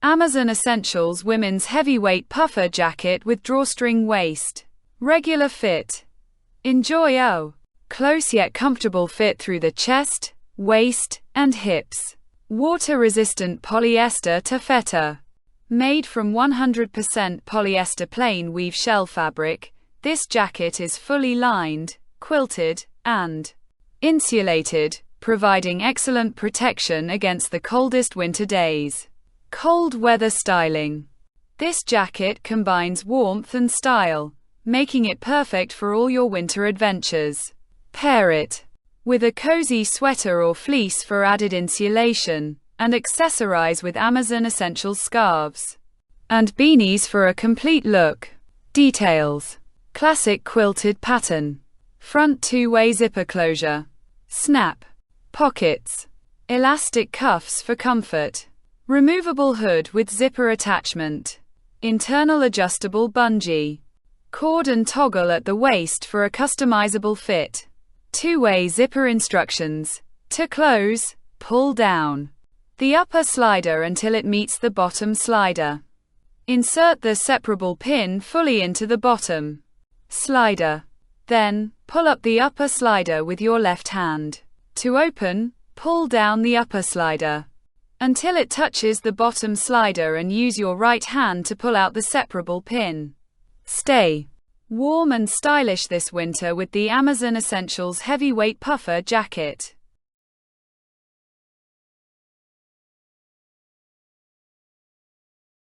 Amazon Essentials Women's Heavyweight Puffer Jacket with Drawstring Waist. Regular fit. Enjoy a close yet comfortable fit through the chest, waist, and hips. Water-resistant polyester taffeta. Made from 100% polyester plain weave shell fabric, this jacket is fully lined, quilted, and insulated, providing excellent protection against the coldest winter days. Cold weather styling. This jacket combines warmth and style, making it perfect for all your winter adventures. Pair it with a cozy sweater or fleece for added insulation, and accessorize with Amazon Essentials scarves and beanies for a complete look. Details. Classic quilted pattern. Front two-way zipper closure. Snap. Pockets. Elastic cuffs for comfort. Removable hood with zipper attachment. Internal adjustable bungee. Cord and toggle at the waist for a customizable fit. Two-way zipper instructions. To close, pull down the upper slider until it meets the bottom slider. Insert the separable pin fully into the bottom slider. Then, pull up the upper slider with your left hand. To open, pull down the upper slider until it touches the bottom slider and use your right hand to pull out the separable pin. Stay warm and stylish this winter with the Amazon Essentials Heavyweight Puffer Jacket.